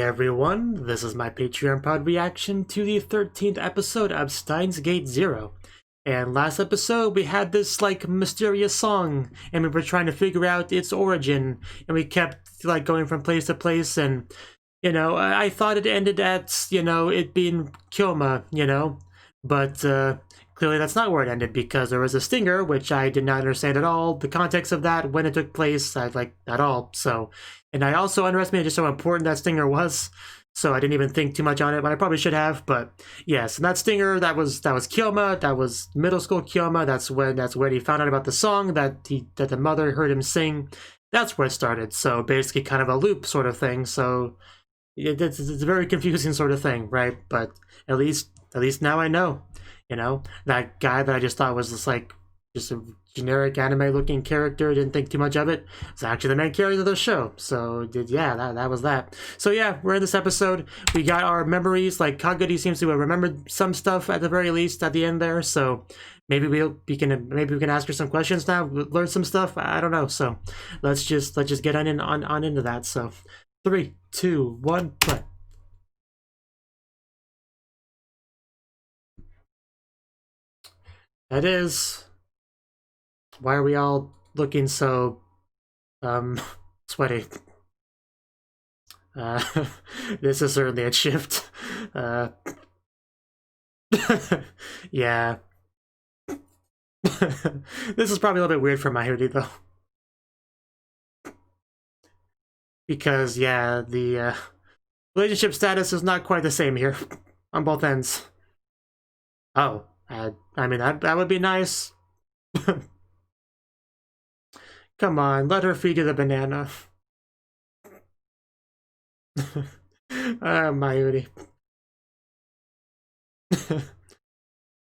everyone, this is my Patreon pod reaction to the 13th episode of Steins Gate Zero. And last episode we had this like mysterious song and we were trying to figure out its origin, and we kept like going from place to place, and I thought it ended at, it being Kyoma, but clearly that's not where it ended, because there was a stinger, which I did not understand at all, the context of that, when it took place, at all, so... And I also underestimated just how important that stinger was, so I didn't even think too much on it, but I probably should have. But yes, and that stinger, that was Kyoma, that was middle school Kyoma. That's when he found out about the song that the mother heard him sing. That's where it started. So basically, kind of a loop sort of thing. So it's a very confusing sort of thing, right? But at least now I know. That guy that I just thought was just a generic anime-looking character, didn't think too much of it. It's actually the main character of the show. So, yeah, that was that. So, yeah, we're in this episode. We got our memories. Like, Kaguri seems to have remembered some stuff at the very least at the end there. So, maybe we can ask her some questions now, learn some stuff. I don't know. So, let's just get on into that. So, 3, 2, 1, play. That is... Why are we all looking so, sweaty? This is certainly a shift. Yeah. This is probably a little bit weird for my hoodie, though. Because, yeah, the, relationship status is not quite the same here, on both ends. Oh, I mean, that would be nice. Come on, let her feed you the banana. My hoodie.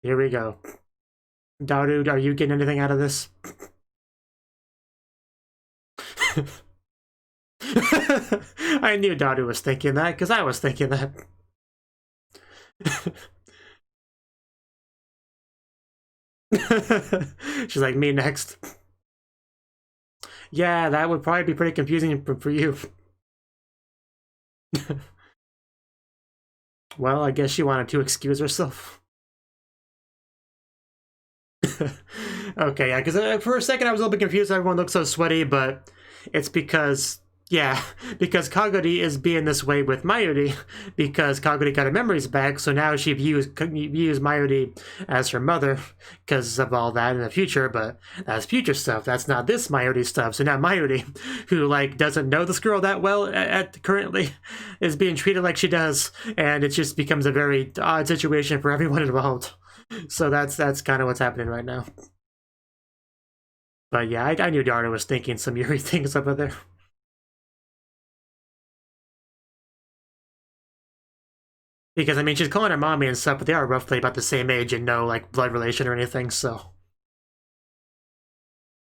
Here we go. Daru, are you getting anything out of this? I knew Daru was thinking that, because I was thinking that. She's like, me next. Yeah, that would probably be pretty confusing for you. Well, I guess she wanted to excuse herself. Okay, yeah, because for a second I was a little bit confused. Everyone looks so sweaty, but it's because... Yeah, because Kaguri is being this way with Mayuri, because Kaguri got her memories back, so now she views Mayuri as her mother because of all that in the future, but that's future stuff. That's not this Mayuri stuff. So now Mayuri, who doesn't know this girl that well currently, is being treated like she does, and it just becomes a very odd situation for everyone involved. So that's kind of what's happening right now. But yeah, I knew Daru was thinking some Yuri things over there. Because, I mean, she's calling her mommy and stuff, but they are roughly about the same age and no, blood relation or anything, so...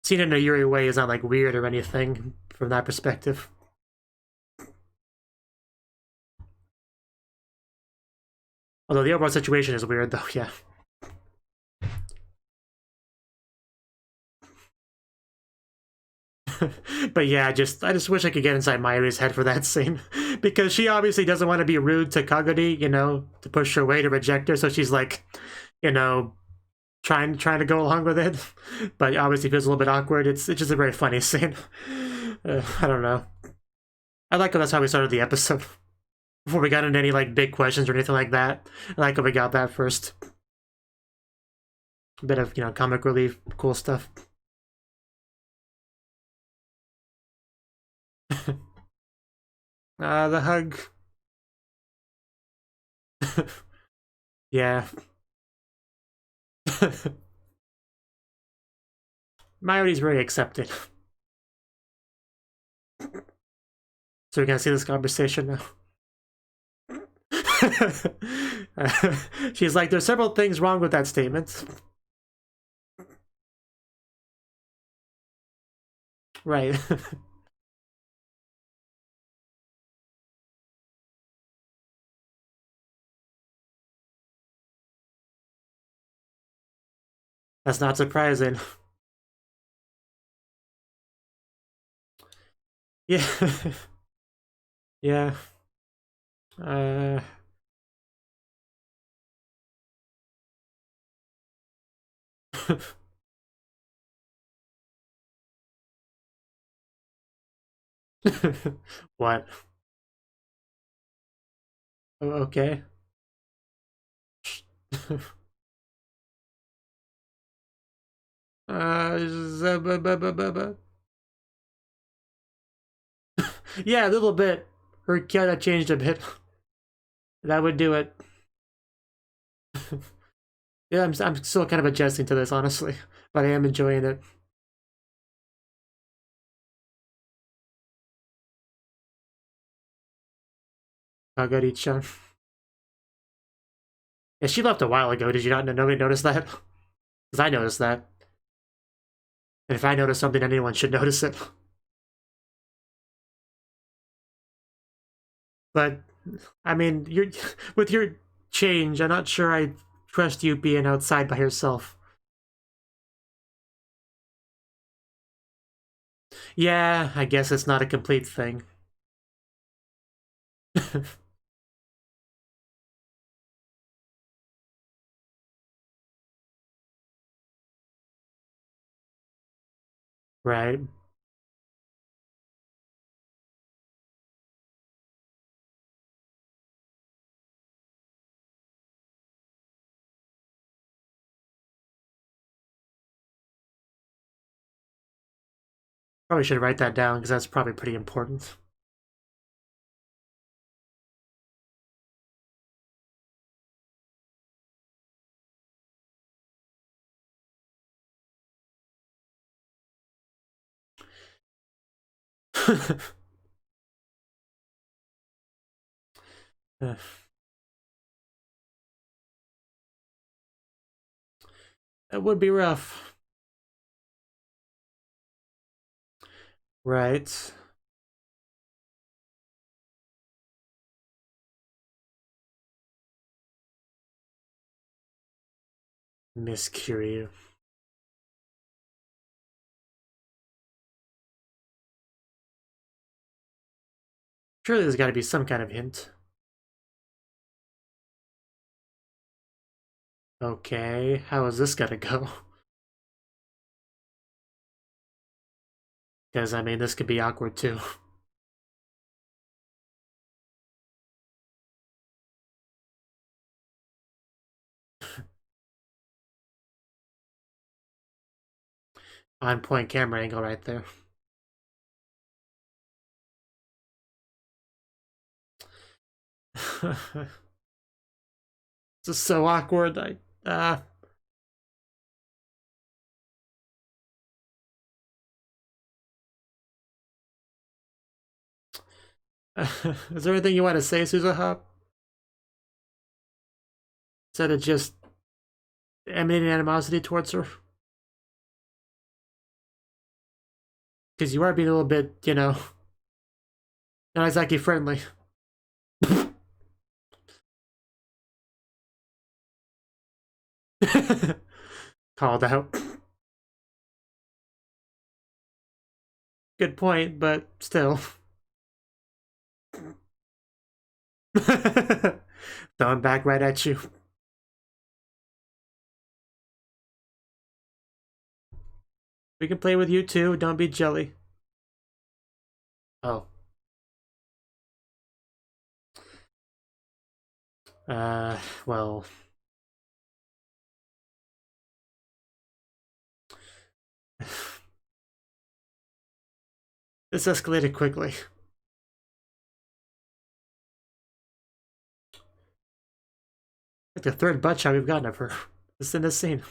Seeing it in a Yuri way is not, weird or anything from that perspective. Although the overall situation is weird, though, yeah. But yeah, I just wish I could get inside Mayuri's head for that scene. Because she obviously doesn't want to be rude to Kaguri, to push her away, to reject her, so she's trying to go along with it. But obviously feels a little bit awkward. It's just a very funny scene. I don't know. I like how that's how we started the episode. Before we got into any big questions or anything like that. I like how we got that first. A bit of, comic relief, cool stuff. The hug. Yeah. Mayuri's very accepted. So we're gonna see this conversation now. She's like, there's several things wrong with that statement. Right. That's not surprising. Yeah. Yeah. What? Okay. Yeah, a little bit. Her character changed a bit. That would do it. Yeah, I'm still kind of adjusting to this, honestly, but I am enjoying it. Kagari-chan. Yeah, she left a while ago. Did you not? Nobody notice that? Because I noticed that. And if I notice something, anyone should notice it. But I mean, you're with your change. I'm not sure I trust you being outside by yourself. Yeah, I guess it's not a complete thing. Right. Probably should write that down because that's probably pretty important. That would be rough. Right. Miss Kyuu. Surely there's got to be some kind of hint. Okay, how is this gonna go? Because, I mean, this could be awkward too. On point camera angle right there. This is so awkward. Is there anything you want to say, Suzuha? Instead of just emanating animosity towards her? Because you are being a little bit, you know, not exactly friendly. Called out. Good point, but still. Throwing back right at you. We can play with you too, don't be jelly. Oh. Well. This escalated quickly. Like the third butt shot we've gotten of her. Just in this scene.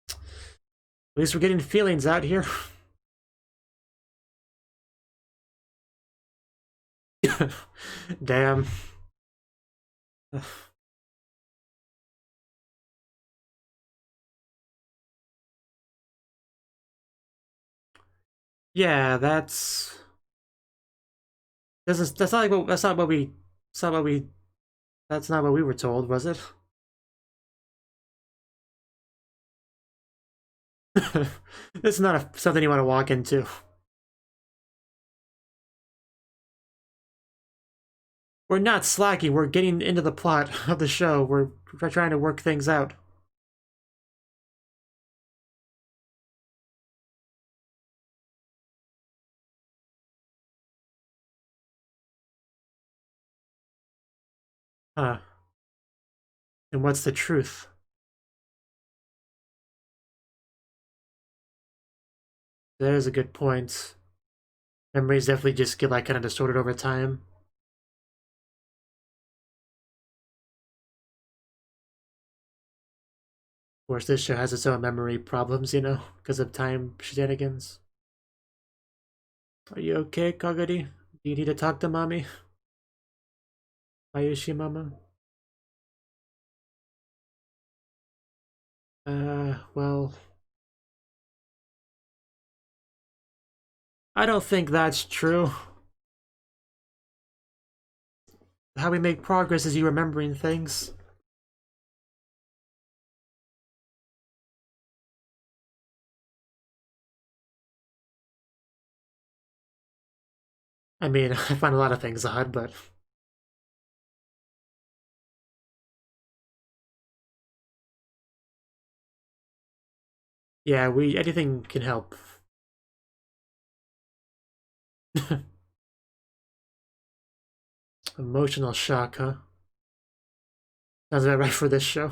At least we're getting feelings out here. Damn. Yeah, that's that's not like what that's not what we that's not what we that's not what we were told, was it? This is not something you want to walk into. We're not slacking, we're getting into the plot of the show. We're trying to work things out. Huh. And what's the truth? That is a good point. Memories definitely just get like kind of distorted over time. Of course, this show has its own memory problems, you know, because of time shenanigans. Are you okay, Kagari? Do you need to talk to mommy? Ayushi mama? Well... I don't think that's true. How we make progress is you remembering things. I mean, I find a lot of things odd, but... yeah, anything can help. Emotional shock, huh? Sounds about right for this show.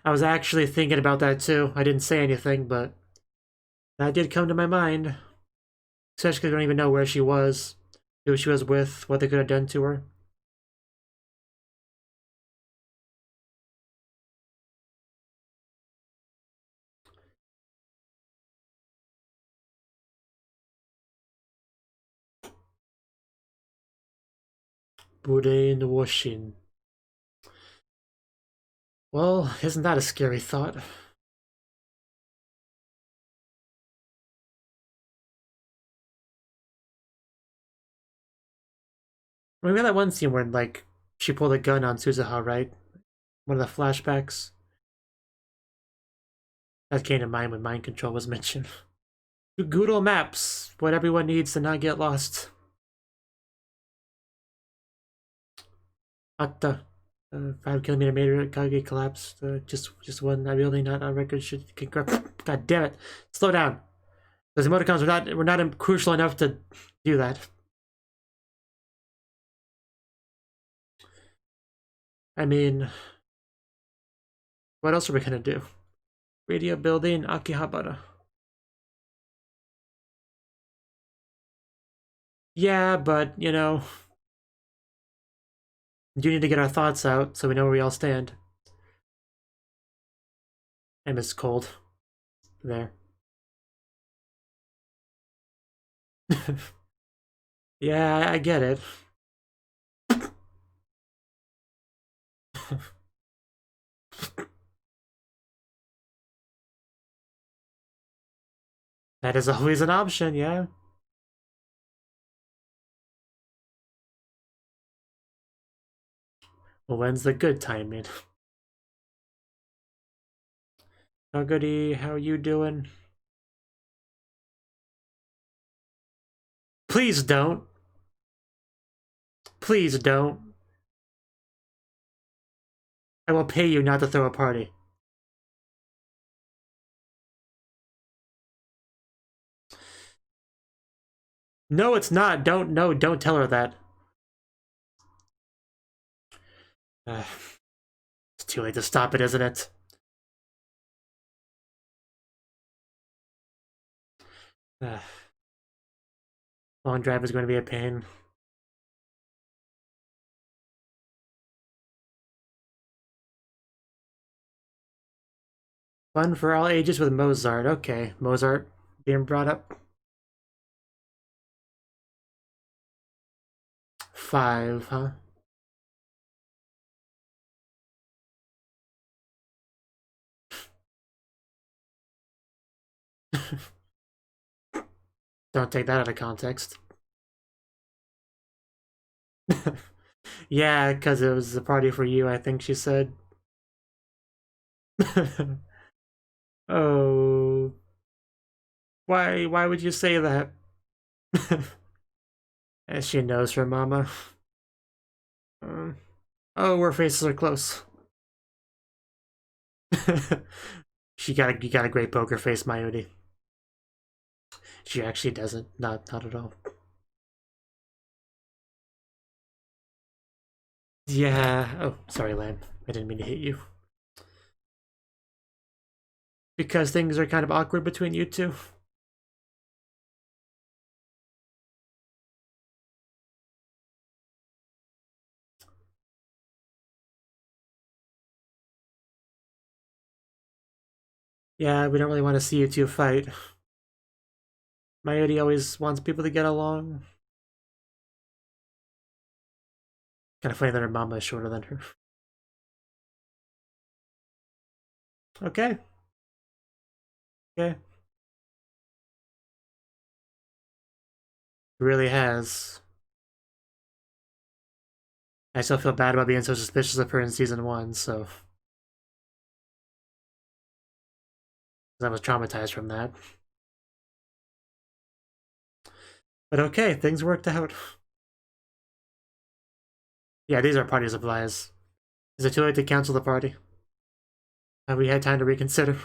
I was actually thinking about that too. I didn't say anything, but that did come to my mind. Especially because I don't even know where she was, who she was with, what they could have done to her. Bude no Washin. Well, isn't that a scary thought? I mean, we had that one scene where, like, she pulled a gun on Suzuha, right? One of the flashbacks. That came to mind when mind control was mentioned. Google Maps, what everyone needs to not get lost. Atta. 5 kilometer meter Kage collapsed. Just one. I really not on record should. God damn it! Slow down. Those emoticons were not crucial enough to do that. I mean, what else are we gonna do? Radio building Akihabara. Yeah, but you know, we do need to get our thoughts out so we know where we all stand. I miss cold. There. Yeah, I get it. That is always an option, yeah. Well, when's the good timing? Kaguri, how you doing? Please don't. Please don't. I will pay you not to throw a party. No, it's not. Don't tell her that. It's too late to stop it, isn't it? Long drive is going to be a pain. Fun for all ages with Mozart. Okay, Mozart being brought up. 5, huh? Don't take that out of context. Yeah, because it was a party for you, I think she said. Oh. Why would you say that? As she knows her mama. Oh, our faces are close. You got a great poker face, Mayuri. She actually doesn't. Not at all. Yeah. Oh, sorry, Lamb. I didn't mean to hit you. Because things are kind of awkward between you two. Yeah, we don't really want to see you two fight. Mayuri always wants people to get along. Kind of funny that her mama is shorter than her. Okay. Okay. Really has. I still feel bad about being so suspicious of her in season 1, so I was traumatized from that. But okay, things worked out. Yeah, these are party supplies. Is it too late to cancel the party? Have we had time to reconsider?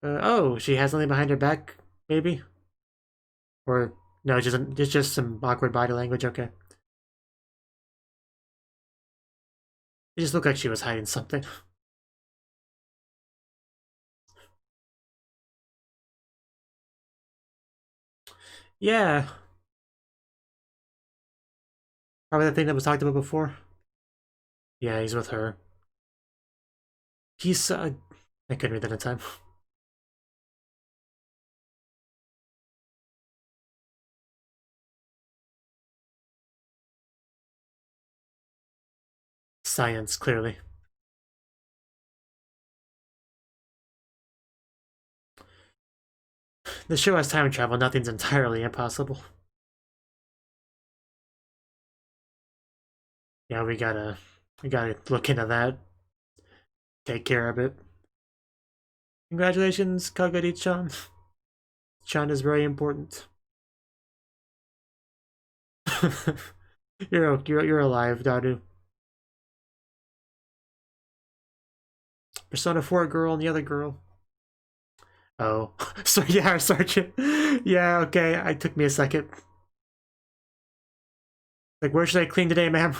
Oh, she has something behind her back, maybe? Or no, just some awkward body language. Okay. It just looked like she was hiding something. Yeah, probably the thing that was talked about before. Yeah, he's with her. He's I couldn't read that in time. Science, clearly. The show has time travel. Nothing's entirely impossible. Yeah, we gotta look into that. Take care of it. Congratulations, Kagari-chan. Chan is very important. you're alive, Daru. Persona 4 girl and the other girl. Oh, so yeah, Sergeant. Yeah, okay. It took me a second. Like, where should I clean today, ma'am?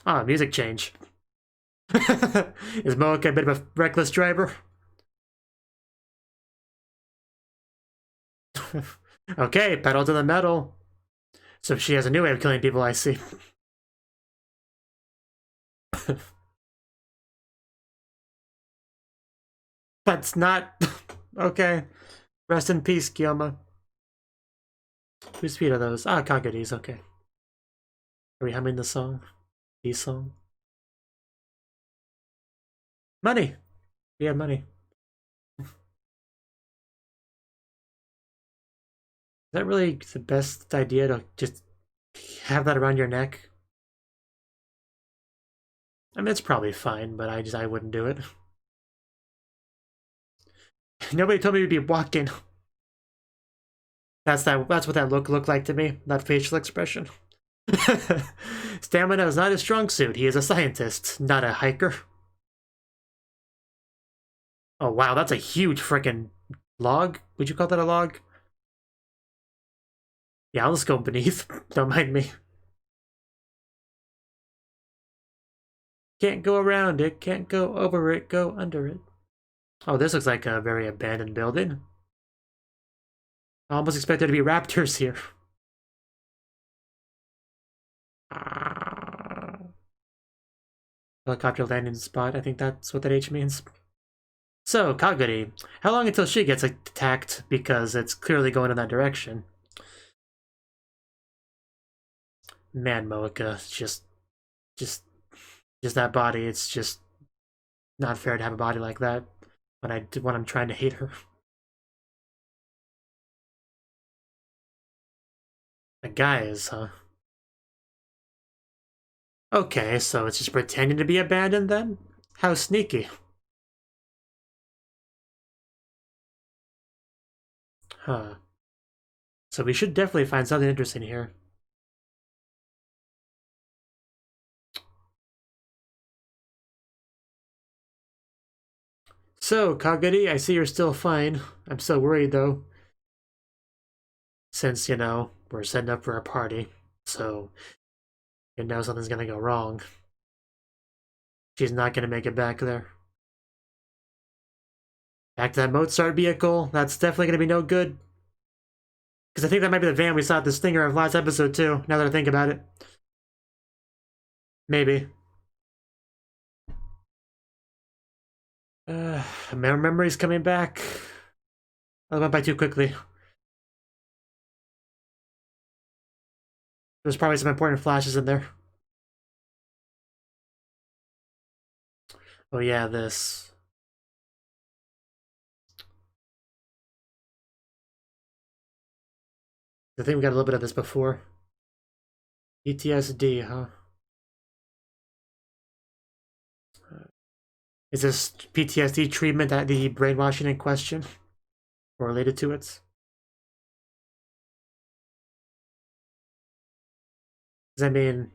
Ah, music change. Is Moeka a bit of a reckless driver? Okay, pedal to the metal. So she has a new way of killing people, I see. That's not... Okay. Rest in peace, Gyoma. Whose feet are those? Ah, Kaguri's, okay. Are we humming the song? The song? Money! We have money. Is that really the best idea to just have that around your neck? I mean, it's probably fine, but I wouldn't do it. Nobody told me we'd be walking. That's what that looked like to me, that facial expression. Stamina is not his strong suit. He is a scientist, not a hiker. Oh wow, that's a huge freaking log. Would you call that a log? Yeah, I'll just go beneath. Don't mind me. Can't go around it, can't go over it, go under it. Oh, this looks like a very abandoned building. I almost expect there to be raptors here. Helicopter landing spot, I think that's what that H means. So, Kaguri, how long until she gets attacked? Because it's clearly going in that direction. Man, Moeka, just that body. It's just not fair to have a body like that when I'm trying to hate her. The guy is, huh? Okay, so it's just pretending to be abandoned then? How sneaky. Huh. So we should definitely find something interesting here. So, Kagari, I see you're still fine. I'm so worried, though. Since, you know, we're setting up for a party. So, you know something's gonna go wrong. She's not gonna make it back there. Back to that Mozart vehicle. That's definitely gonna be no good. Because I think that might be the van we saw at the stinger of last episode, too, now that I think about it. Maybe. Memory's coming back. I went by too quickly. There's probably some important flashes in there. Oh yeah, this. I think we got a little bit of this before. PTSD, huh? Is this PTSD treatment at the brainwashing in question? Or related to it? Because I mean,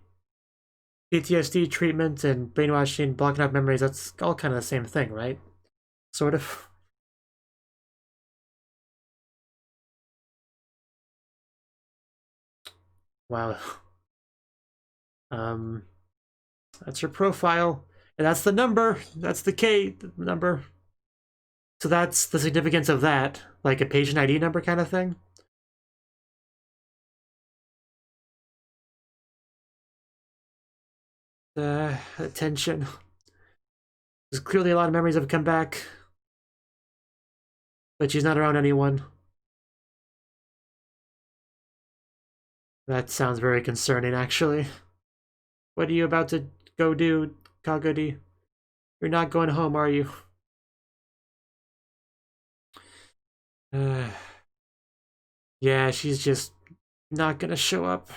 PTSD treatment and brainwashing, blocking out memories, that's all kind of the same thing, right? Sort of. Wow. That's your profile. And that's the number. That's the K number. So that's the significance of that. Like a patient ID number kind of thing. Attention. There's clearly a lot of memories have come back. But she's not around anyone. That sounds very concerning, actually. What are you about to go do, Kagodi? You're not going home, are you? Yeah, she's just not gonna show up.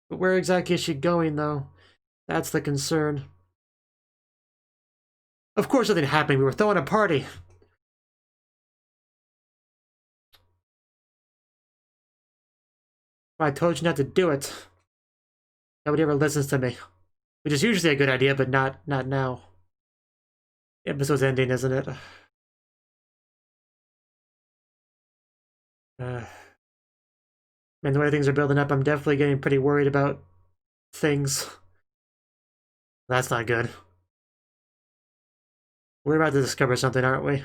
But where exactly is she going, though? That's the concern. Of course nothing happened. We were throwing a party. I told you not to do it. Nobody ever listens to me. Which is usually a good idea, but not now. The episode's ending, isn't it? Man, the way things are building up, I'm definitely getting pretty worried about things. That's not good. We're about to discover something, aren't we?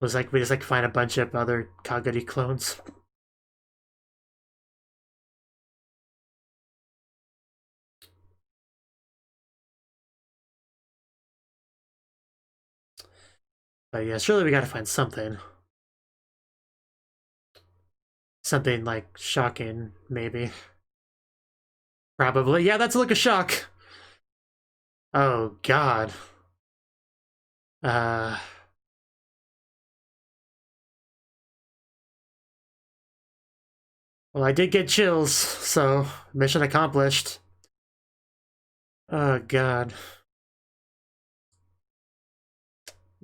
Looks like we just like find a bunch of other Kagari clones. But yeah, surely we gotta find something. Something like shocking, maybe. Probably. Yeah, that's a look of shock. Oh god. Well, I did get chills, so mission accomplished. Oh god.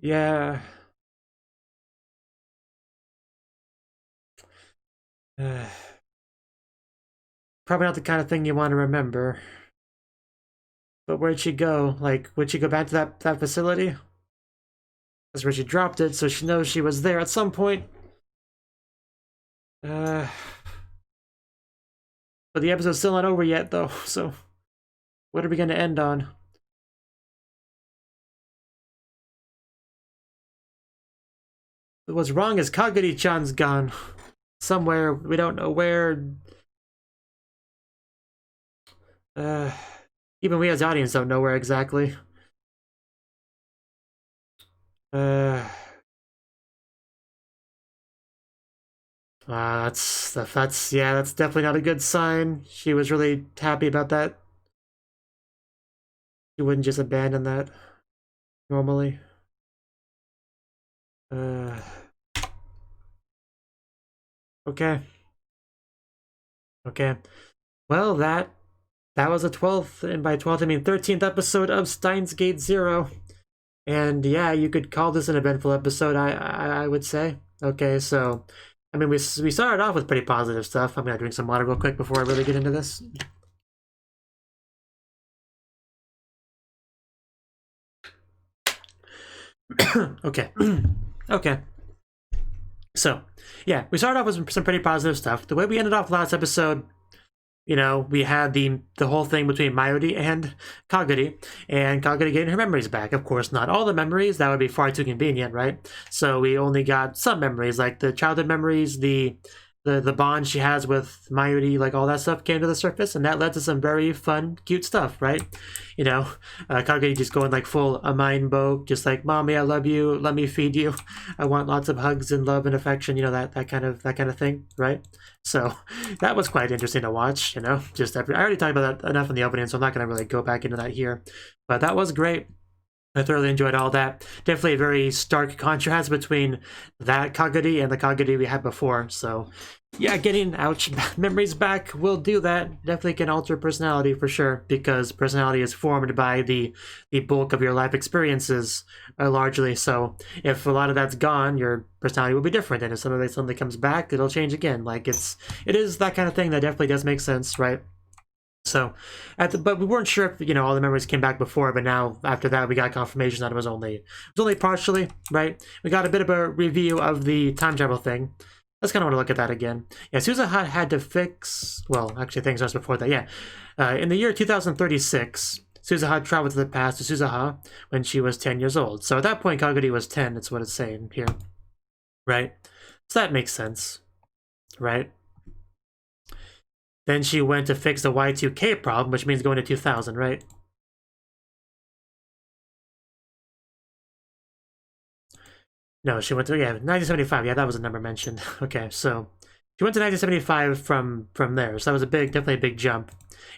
Yeah. Probably not the kind of thing you want to remember. But where'd she go? Like, would she go back to that facility? That's where she dropped it, so she knows she was there at some point. But the episode's still not over yet, though, so what are we gonna end on? What's wrong is Kagari-chan's gone. Somewhere, we don't know where. Even we as the audience don't know where exactly. That's definitely not a good sign. She was really happy about that. She wouldn't just abandon that normally. Okay. Okay. Well, that was the 12th, and by 12th I mean 13th episode of Steins Gate Zero. And yeah, you could call this an eventful episode, I would say. Okay, so I mean we started off with pretty positive stuff. I'm gonna drink some water real quick before I really get into this. Okay. Okay. So, yeah, we started off with some pretty positive stuff. The way we ended off last episode, you know, we had the whole thing between Mayuri and Kaguri getting her memories back. Of course, not all the memories. That would be far too convenient, right? So we only got some memories, like the childhood memories, the bond she has with Mayuri, like all that stuff came to the surface, and that led to some very fun, cute stuff, right? You know, Kaguri just going like full Amine Bogue, just like, "Mommy, I love you. Let me feed you. I want lots of hugs and love and affection." You know, that kind of thing, right? So that was quite interesting to watch. You know, I already talked about that enough in the opening, so I'm not going to really go back into that here. But that was great. I thoroughly enjoyed all that. Definitely a very stark contrast between that Kaguri and the Kaguri we had before. So, yeah, getting memories back will do that. Definitely can alter personality for sure, because personality is formed by the bulk of your life experiences largely. So, if a lot of that's gone, your personality will be different. And if some of it suddenly comes back, it'll change again. Like it is that kind of thing that definitely does make sense, right? So, but we weren't sure if, you know, all the memories came back before, but now after that we got confirmation that it was only partially, right? We got a bit of a review of the time travel thing. Let's kind of want to look at that again. Yeah, Suzuha had to fix, well, actually things starts before that, yeah. In the year 2036, Suzuha traveled to the past to Suzuha when she was 10 years old. So at that point, Kaguri was 10, that's what it's saying here, right? So that makes sense, right? Then she went to fix the Y2K problem, which means going to 2000, right? No, she went to, yeah, 1975. Yeah, that was a number mentioned. Okay, so she went to 1975 from there. So that was definitely a big jump.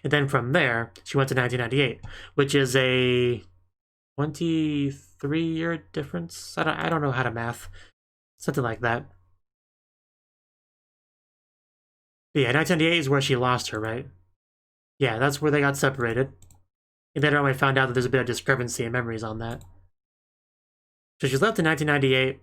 And then from there, she went to 1998, which is a 23-year difference. I don't know how to math. Something like that. But yeah, 1998 is where she lost her, right? Yeah, that's where they got separated. And then I found out that there's a bit of discrepancy in memories on that. So she's left in 1998,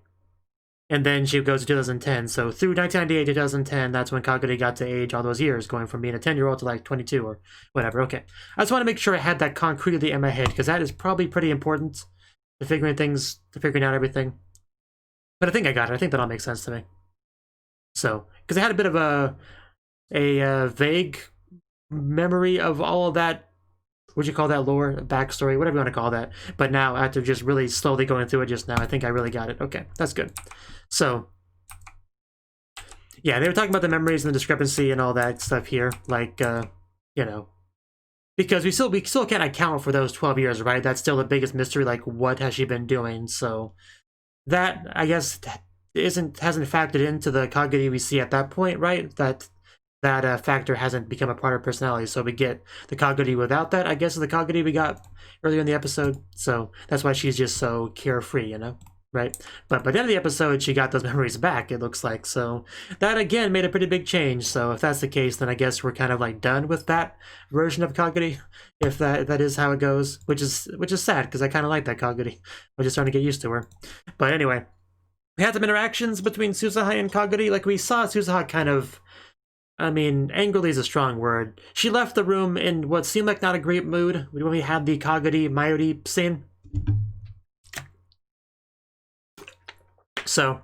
and then she goes to 2010. So through 1998 to 2010, that's when Kaguri got to age all those years, going from being a 10-year-old to like 22 or whatever. Okay, I just want to make sure I had that concretely in my head, because that is probably pretty important to figuring out everything. But I think I got it. I think that all makes sense to me. So, because I had a bit of a vague memory of all of that, what'd you call that, lore, backstory, whatever you want to call that. But now, after just really slowly going through it just now, I think I really got it. Okay, that's good. So, yeah, they were talking about the memories and the discrepancy and all that stuff here. Like, you know, because we still can't account for those 12 years, right? That's still the biggest mystery. Like, what has she been doing? So, that, I guess, hasn't factored into the Kaguri we see at that point, right? That factor hasn't become a part of personality, so we get the Kaguri without that, I guess, is the Kaguri we got earlier in the episode. So that's why she's just so carefree, you know, right? But by the end of the episode, she got those memories back, it looks like. So that, again, made a pretty big change. So if that's the case, then I guess we're kind of like done with that version of Kaguri, if that is how it goes, which is sad, because I kind of like that Kaguri. I'm just starting to get used to her. But anyway, we had some interactions between Suzuha and Kaguri. Like, we saw Suzuha kind of, I mean, angrily is a strong word. She left the room in what seemed like not a great mood when we had the Kaguri Mayuri scene. So,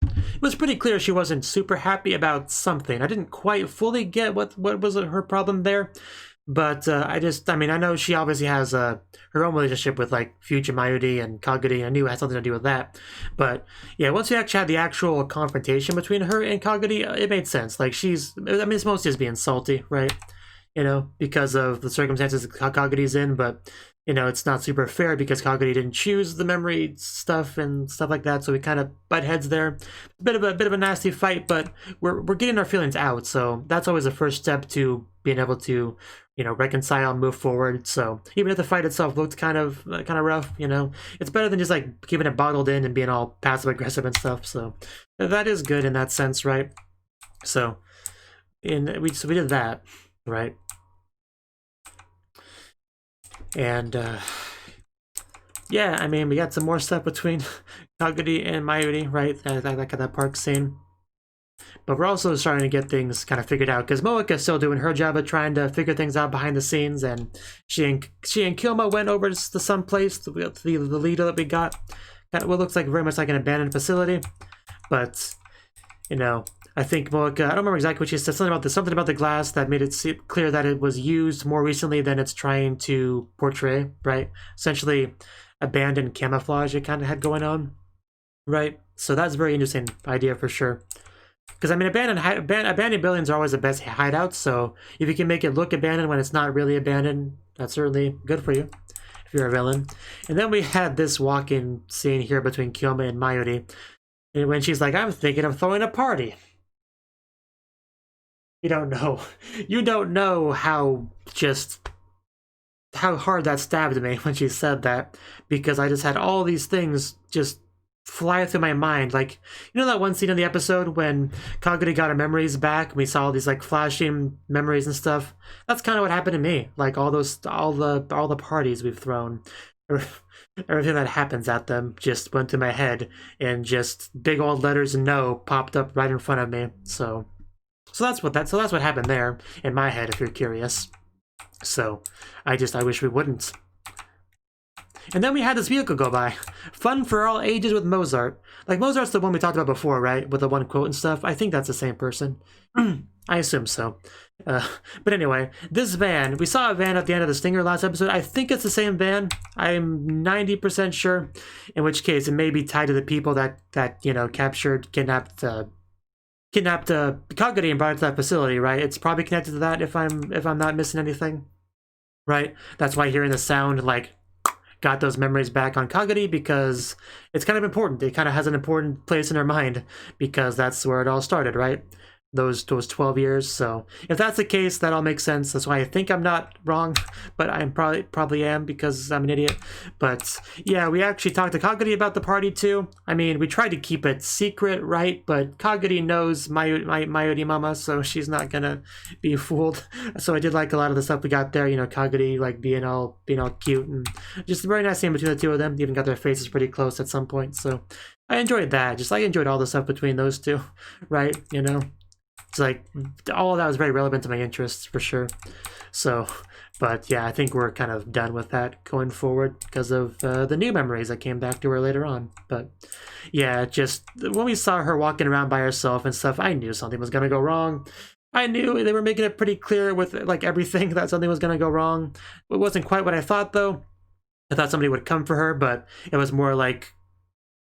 it was pretty clear she wasn't super happy about something. I didn't quite fully get what was her problem there. But I know she obviously has her own relationship with like future Mayuri and Kaguri. I knew it had something to do with that. But yeah, once we actually had the actual confrontation between her and Kaguri, it made sense. Like, it's mostly just being salty, right? You know, because of the circumstances Kaguri's in, but you know, it's not super fair because Kaguri didn't choose the memory stuff and stuff like that, so we kind of butt heads there. A bit of a nasty fight, but we're getting our feelings out, so that's always the first step to being able to, you know, reconcile and move forward. So even if the fight itself looked kind of rough, you know, it's better than just like keeping it bottled in and being all passive aggressive and stuff. So that is good in that sense, right? So so we did that, right? And yeah, I mean, we got some more stuff between Kaguri and Mayuri, right? Like at that park scene. But we're also starting to get things kind of figured out, because Moeka's still doing her job of trying to figure things out behind the scenes, and she and Kyoma went over to some place, the leader that we got, kind of what looks like very much like an abandoned facility. But, you know, I think Moeka, I don't remember exactly what she said, something about the glass that made it clear that it was used more recently than it's trying to portray, right? Essentially, abandoned camouflage it kind of had going on, right? So that's a very interesting idea for sure. Because, I mean, abandoned buildings are always the best hideouts, so if you can make it look abandoned when it's not really abandoned, that's certainly good for you, if you're a villain. And then we had this walk-in scene here between Kyoma and Mayuri, and when she's like, I'm thinking of throwing a party. You don't know how hard that stabbed me when she said that, because I just had all these things just fly through my mind. Like, you know that one scene in the episode when Kaguri got her memories back and we saw all these like flashing memories and stuff? That's kind of what happened to me. Like all the parties we've thrown, everything that happens at them just went through my head, and just big old letters no popped up right in front of me. So that's what happened there in my head, if you're curious. So I wish we wouldn't. And then we had this vehicle go by. Fun for all ages with Mozart. Like, Mozart's the one we talked about before, right? With the one quote and stuff. I think that's the same person. I assume so. But anyway, this van. We saw a van at the end of the Stinger last episode. I think it's the same van. I'm 90% sure. In which case, it may be tied to the people that you know, kidnapped Kaguri and brought it to that facility, right? It's probably connected to that if I'm not missing anything. Right? That's why hearing the sound, like, got those memories back on Kaguri, because it's kind of important. It kind of has an important place in her mind, because that's where it all started, right? Those 12 years. So if that's the case, that all makes sense. That's why I think I'm not wrong, but I'm probably am, because I'm an idiot. But yeah, we actually talked to Kaguri about the party too. I mean, we tried to keep it secret, right? But Kaguri knows Mayuri Mama, so she's not gonna be fooled. So I did like a lot of the stuff we got there. You know, Kaguri like being all cute, and just a very nice scene between the two of them. They even got their faces pretty close at some point. So I enjoyed that. Just like I enjoyed all the stuff between those two, right? You know. It's like, all of that was very relevant to my interests, for sure. So, but yeah, I think we're kind of done with that going forward because of the new memories that came back to her later on. But yeah, just when we saw her walking around by herself and stuff, I knew something was going to go wrong. I knew they were making it pretty clear with like everything that something was going to go wrong. It wasn't quite what I thought, though. I thought somebody would come for her, but it was more like,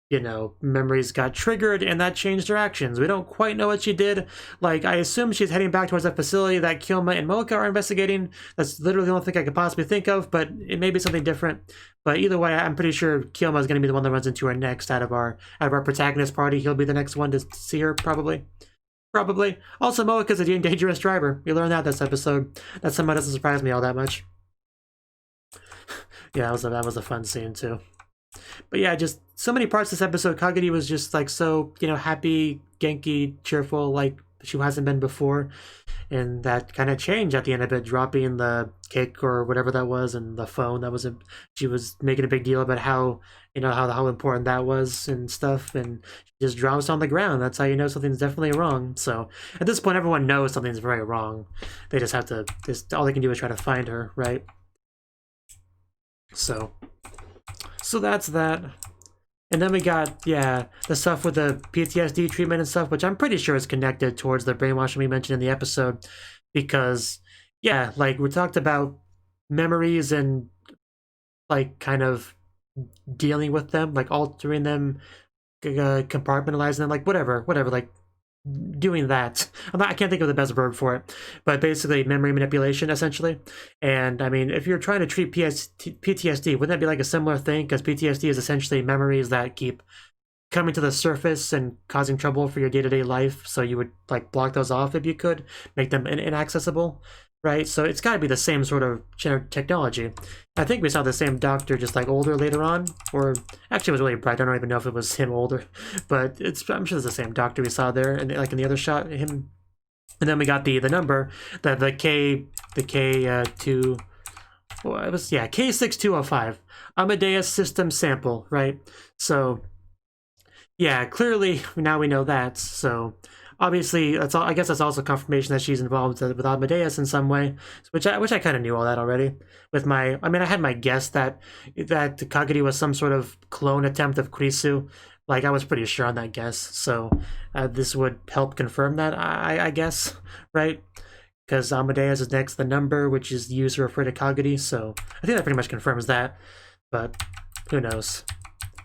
you know, memories got triggered and that changed her actions. We don't quite know what she did. Like, I assume she's heading back towards that facility that Kyoma and Moeka are investigating. That's literally the only thing I could possibly think of, but it may be something different. But either way, I'm pretty sure Kyoma is going to be the one that runs into her next out of our protagonist party. He'll be the next one to see her, probably. Also, Moeka's a dangerous driver. We learned that this episode. That somehow doesn't surprise me all that much. Yeah, that was a fun scene too. But yeah, just so many parts of this episode, Kaguri was just like so, you know, happy, Genki, cheerful, like she hasn't been before. And that kind of changed at the end of it, dropping the cake or whatever that was, and the phone. She was making a big deal about how, you know, how important that was and stuff, and she just drops on the ground. That's how you know something's definitely wrong. So at this point, everyone knows something's very wrong. They just have to, all they can do is try to find her, right? So that's that. And then we got, yeah, the stuff with the PTSD treatment and stuff, which I'm pretty sure is connected towards the brainwashing we mentioned in the episode. Because, yeah, like, we talked about memories and, like, kind of dealing with them, like, altering them, compartmentalizing them, like, whatever, like, doing that. I can't think of the best verb for it, but basically memory manipulation, essentially. And I mean, if you're trying to treat PTSD, wouldn't that be like a similar thing? Because PTSD is essentially memories that keep coming to the surface and causing trouble for your day-to-day life. So you would like block those off if you could, make them inaccessible, right? So it's got to be the same sort of technology. I think we saw the same doctor, just like older later on, or actually it was really bright. I don't even know if it was him older, but I'm sure it's the same doctor we saw there, and like in the other shot, him And then we got the number, the K2, well, it was, yeah, K6205, Amadeus system sample, right? So, yeah, clearly now we know that. So, obviously, that's all. I guess that's also confirmation that she's involved with Amadeus in some way, which I kind of knew all that already. With my, I mean, I had my guess that Kaguri was some sort of clone attempt of Kurisu. Like, I was pretty sure on that guess. So, this would help confirm that, I guess, right? Because Amadeus is next to the number, which is used to refer to Kaguri. So, I think that pretty much confirms that. But who knows?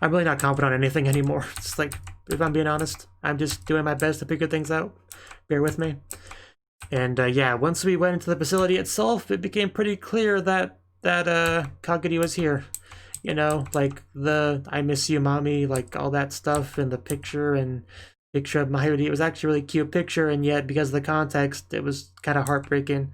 I'm really not confident on anything anymore. It's like, if I'm being honest, I'm just doing my best to figure things out. Bear with me. And yeah, once we went into the facility itself, it became pretty clear that Kaguri was here. You know, like the "I miss you, mommy," like all that stuff in the picture and picture of Mahiri. It was actually a really cute picture, and yet because of the context, it was kind of heartbreaking.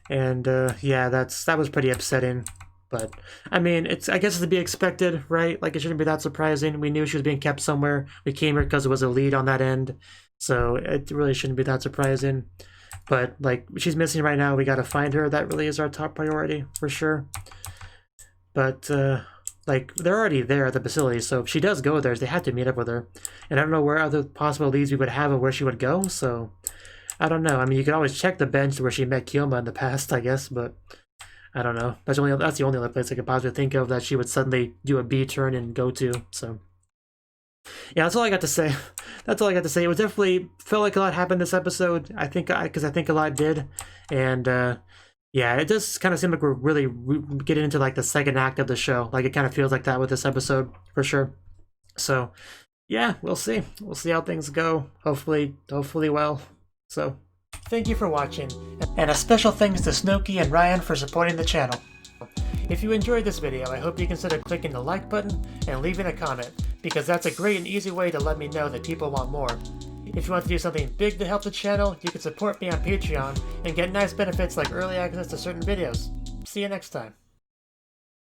And yeah, that was pretty upsetting. But I mean, I guess it's to be expected, right? Like, it shouldn't be that surprising. We knew she was being kept somewhere. We came here because it was a lead on that end, so it really shouldn't be that surprising. But like, she's missing right now. We got to find her. That really is our top priority for sure. But like, they're already there at the facility, so if she does go there, they have to meet up with her. And I don't know where other possible leads we would have of where she would go. So I don't know. I mean, you could always check the bench where she met Kyoma in the past, I guess, but I don't know. That's the only other place I could possibly think of that she would suddenly do a B turn and go to. So yeah, that's all I got to say. That's all I got to say. It was definitely felt like a lot happened this episode. I think a lot did, and yeah, it does kind of seem like we're really getting into like the second act of the show. Like, it kind of feels like that with this episode for sure. So yeah, we'll see. We'll see how things go. Hopefully well. So thank you for watching, and a special thanks to Cnouki and Ryan for supporting the channel. If you enjoyed this video, I hope you consider clicking the like button and leaving a comment, because that's a great and easy way to let me know that people want more. If you want to do something big to help the channel, you can support me on Patreon and get nice benefits like early access to certain videos. See you next time.